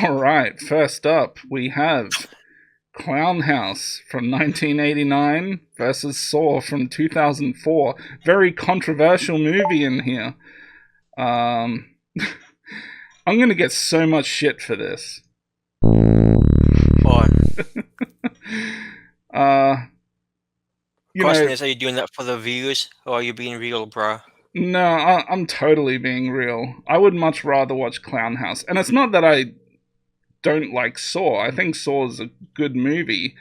All right, first up, we have Clown House from 1989 versus Saw from 2004. Very controversial movie in here. Um, I'm going to get so much shit for this. Or uh, you know, question is, are you doing that for the views or are you being real, bro? no, I'm totally being real. I would much rather watch Clown House. And it's not that I don't like Saw. I think Saw is a good movie.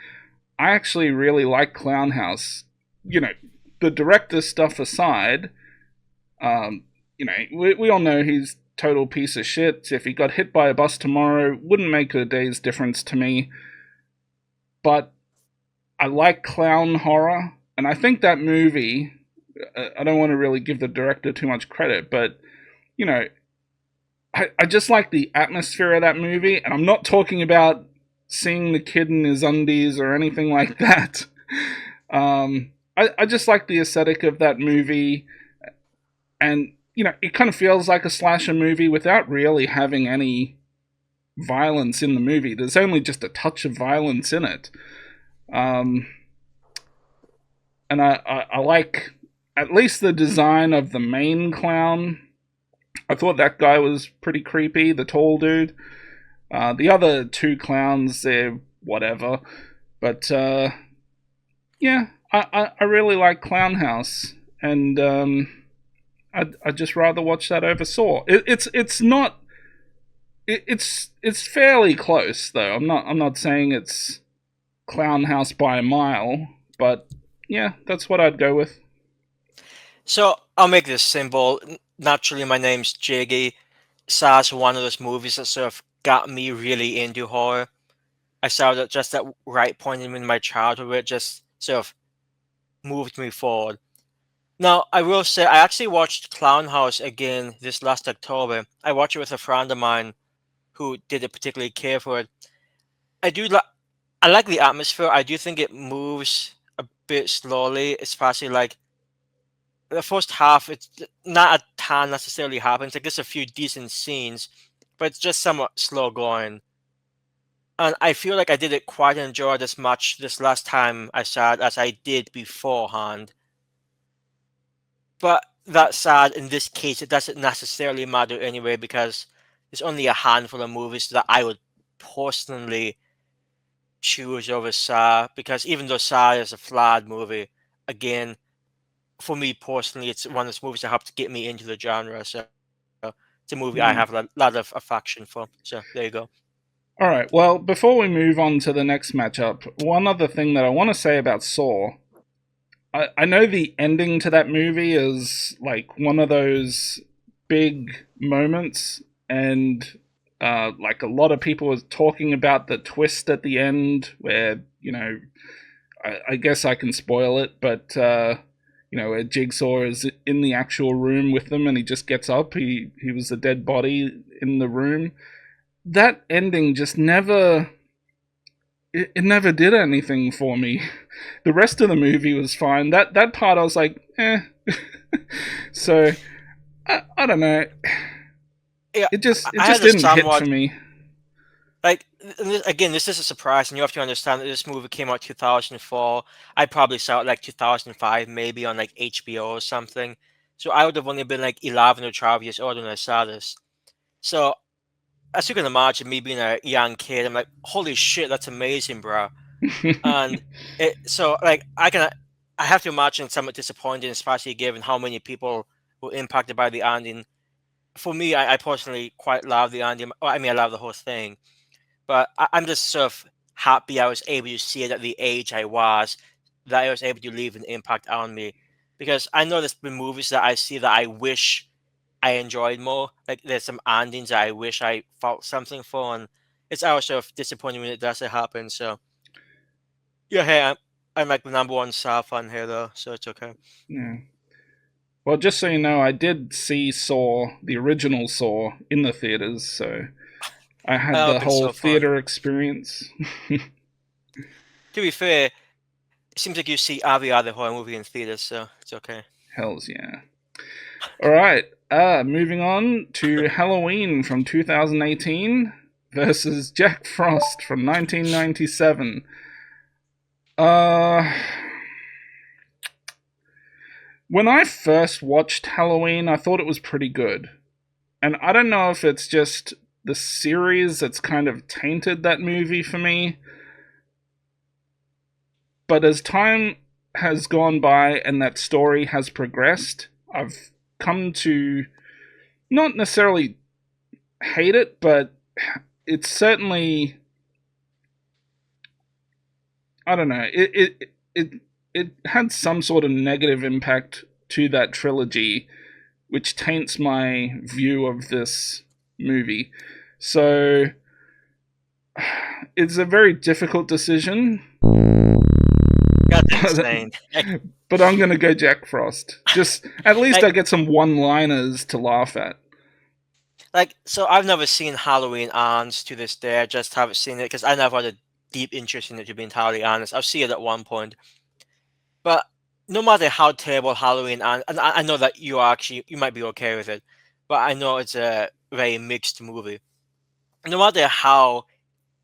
I actually really like Clown House. You know, the director stuff aside, um, we all know he's total piece of shit. If he got hit by a bus tomorrow, wouldn't make a day's difference to me. But I like clown horror, and I think that movie. I don't want to really give the director too much credit, but you know, I just like the atmosphere of that movie, and I'm not talking about seeing the kid in his undies or anything like that. I just like the aesthetic of that movie, and it kind of feels like a slasher movie without really having any violence in the movie. There's only just a touch of violence in it, um, and I like at least the design of the main clown. I thought that guy was pretty creepy, the tall dude. The other two clowns, they're whatever. But yeah, I really like Clown House, and I'd just rather watch that over Saw. It's not it's fairly close though. I'm not saying it's Clown House by a mile, but yeah, that's what I'd go with. So I'll make this simple. Naturally, my name's Jiggy. Saw's one of those movies that sort of got me really into horror. I saw that just that right point in my childhood where it just sort of moved me forward. Now, I will say I actually watched Clown House again this last October. I watched it with a friend of mine who didn't particularly care for it. I do like I like the atmosphere. I do think it moves a bit slowly, especially like the first half. It's not a ton necessarily happens. Like there's a few decent scenes, but it's just somewhat slow going. And I feel like I didn't quite enjoy it as much this last time I saw it as I did beforehand. But that said, in this case, it doesn't necessarily matter anyway because there's only a handful of movies that I would personally choose over Saw because even though Saw is a flawed movie, again, for me personally, it's one of those movies that helped get me into the genre. So it's a movie I Hmm. have a lot of affection for. So there you go. All right. Well, before we move on to the next matchup, one other thing that I want to say about Saw. I know the ending to that movie is like one of those big moments, and like a lot of people was talking about the twist at the end, where I guess I can spoil it, but where Jigsaw is in the actual room with them, and he just gets up. He was a dead body in the room. That ending just never it never did anything for me. The rest of the movie was fine. That part I was like, eh. So I don't know. Yeah, It I just had a didn't hit for somewhat me. like again. This is a surprise, and you have to understand that this movie came out 2004. I probably saw it like 2005, maybe on like HBO or something. So I would have only been like 11 or 12 years old when I saw this. So as you can imagine, me being a young kid, I'm like, holy shit, that's amazing, bro. And so like I have to imagine it's somewhat disappointing, especially given how many people were impacted by the ending. For me, I personally quite love the ending. Well, I mean, I love the whole thing, but I'm just sort of happy I was able to see it at the age I was, that I was able to leave an impact on me. Because I know there's been movies that I see that I wish I enjoyed more. Like there's some endings that I wish I felt something for, and it's always sort of disappointing when it doesn't happen. So yeah, hey, I'm like the number one Saw fan here though, so it's okay. Yeah. Well, just so you know, I did see Saw, the original Saw, in the theaters, so I had That would the have been whole so fun. theater experience. To be fair, it seems like you see every other horror movie in theaters, so it's okay. Hells yeah. All right. Moving on to Halloween from 2018 versus Jack Frost from 1997. Uh, when I first watched Halloween, I thought it was pretty good. And I don't know if it's just the series that's kind of tainted that movie for me, but as time has gone by and that story has progressed, I've come to not necessarily hate it, but it's certainly, I don't know, it had some sort of negative impact to that trilogy, which taints my view of this movie. So it's a very difficult decision, That's but insane. but I'm gonna go Jack Frost. Just at least Like, I get some one-liners to laugh at. so I've never seen Halloween Ends to this day. I just haven't seen it because I never had a deep interest in it, to be entirely honest. I'll see it at one point. But no matter how terrible Halloween, and I know that you might be okay with it, but I know it's a very mixed movie. No matter how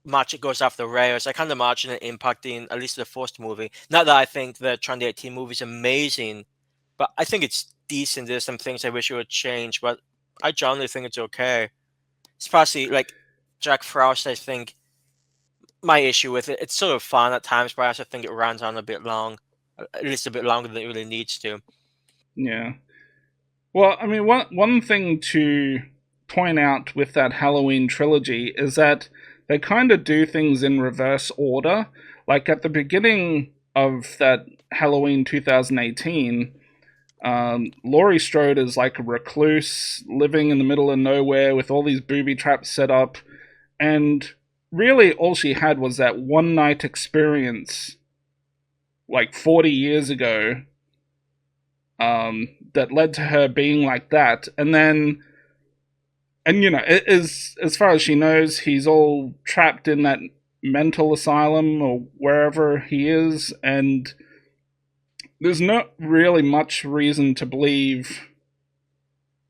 much it goes off the rails, I can't imagine it impacting at least the first movie. Not that I think the 2018 movie is amazing, but I think it's decent. There's some things I wish it would change, but I generally think it's okay. Especially like Jack Frost, I think my issue with it, it's sort of fun at times, but I also think it runs on a bit long, at least a bit longer than it really needs to. Yeah. Well, I mean, one thing to point out with that Halloween trilogy is that they kind of do things in reverse order. Like at the beginning of that Halloween 2018, Laurie Strode is like a recluse living in the middle of nowhere with all these booby traps set up, and really all she had was that one night experience like 40 years ago, that led to her being like that. And then, and you know, as far as she knows, he's all trapped in that mental asylum or wherever he is, and there's not really much reason to believe.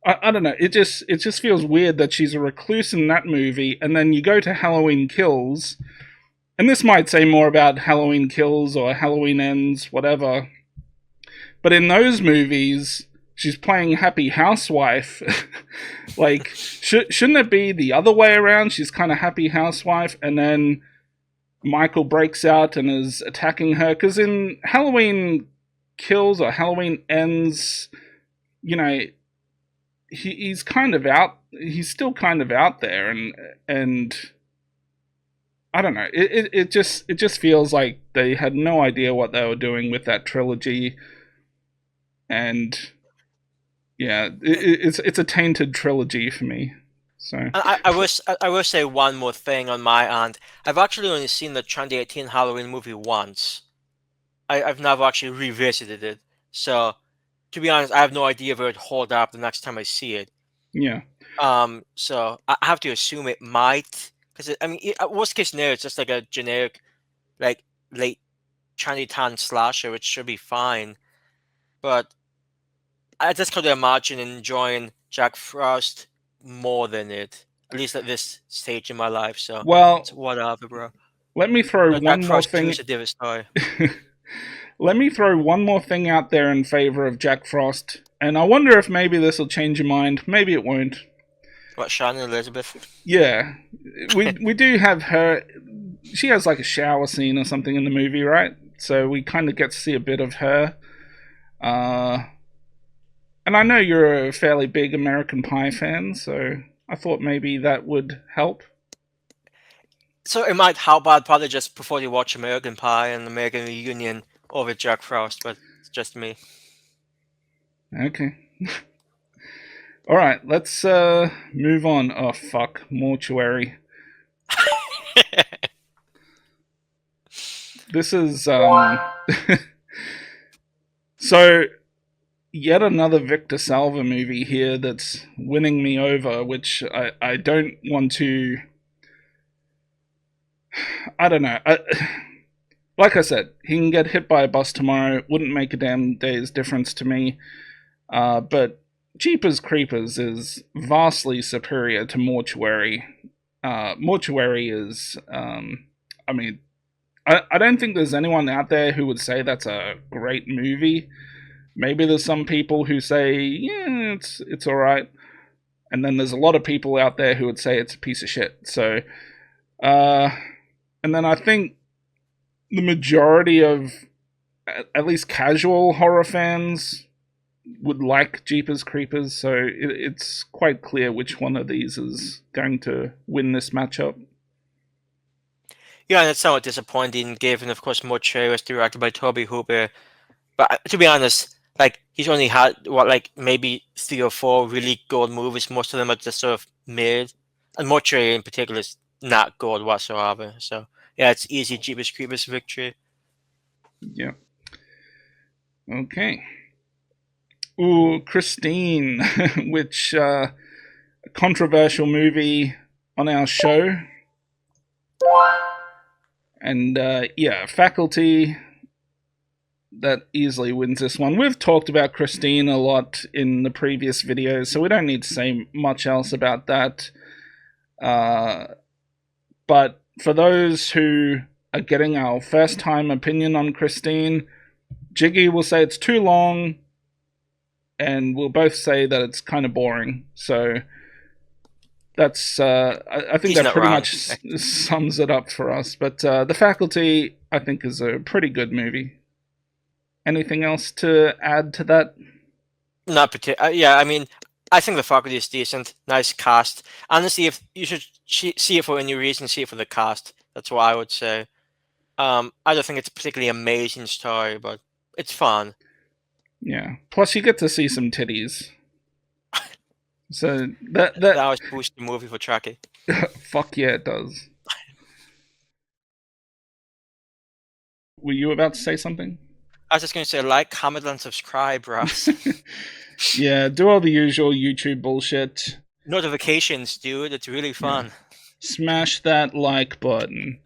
I don't know. It just feels weird that she's a recluse in that movie, and then you go to Halloween Kills, and this might say more about Halloween Kills or Halloween Ends, whatever. But in those movies, she's playing happy housewife. Like, shouldn't it be the other way around? She's kind of happy housewife, and then Michael breaks out and is attacking her. Because in Halloween Kills or Halloween Ends, you know, he's kind of out. He's still kind of out there, and I don't know. It just feels like they had no idea what they were doing with that trilogy, and yeah, it's a tainted trilogy for me. So I will say one more thing on my end. I've actually only seen the 2018 Halloween movie once. I've never actually revisited it. So, to be honest, I have no idea if it would hold up the next time I see it. yeah, So I have to assume it might, because I mean, worst case scenario, it's just like a generic, like late 2010 slasher, which should be fine. But I just can't imagine enjoying Jack Frost more than it, at least at this stage in my life. So well, it's whatever, bro. let me throw No, Jack one more Frost 2 thing. is a different story. Let me throw one more thing out there in favor of Jack Frost, and I wonder if maybe this will change your mind. Maybe it won't. What, Shannon Elizabeth? Yeah, we do have her. She has like a shower scene or something in the movie, right? So we kind of get to see a bit of her. Uh, and I know you're a fairly big American Pie fan, so I thought maybe that would help. So it might help out probably just before you watch American Pie and American Reunion over Jack Frost, but it's just me. Okay. All right, let's move on. Oh fuck, mortuary. This is so yet another Victor Salva movie here that's winning me over, which I don't want to. I don't know. Like I said, he can get hit by a bus tomorrow. Wouldn't make a damn day's difference to me. But Jeepers Creepers is vastly superior to Mortuary. Mortuary is, I mean, I don't think there's anyone out there who would say that's a great movie. Maybe there's some people who say, yeah, it's all right, and then there's a lot of people out there who would say it's a piece of shit. So, uh, and then I think the majority of at least casual horror fans would like Jeepers Creepers, so it's quite clear which one of these is going to win this matchup. Yeah, and it's somewhat disappointing given, of course, Mortuary was directed by Toby Hooper. But to be honest, like he's only had what like maybe 3 or 4 really good movies. Most of them are just sort of mid, and Mortuary in particular is not good whatsoever. So yeah, it's easy Jeepers Creepers victory. Yeah. Okay. Ooh, Christine, which controversial movie on our show, and yeah, Faculty that easily wins this one. We've talked about Christine a lot in the previous videos, so we don't need to say much else about that. But for those who are getting our first time opinion on Christine, Jiggy will say it's too long, and we'll both say that it's kind of boring. So that's I think He's that not pretty wrong. much sums it up for us. But The Faculty, I think, is a pretty good movie. Anything else to add to that? Not particular. Yeah, I mean, I think the faculty is decent. Nice cast. Honestly, if you should see it for any reason, see it for the cast. That's what I would say. I don't think it's a particularly amazing story, but it's fun. Yeah. Plus, you get to see some titties. So That that always boosts the movie for Chucky. fuck yeah, it does. Were you about to say something? I was just gonna say like, comment, and subscribe, Russ. Yeah, do all the usual YouTube bullshit. Notifications, dude. It's really Yeah. fun. Smash that like button.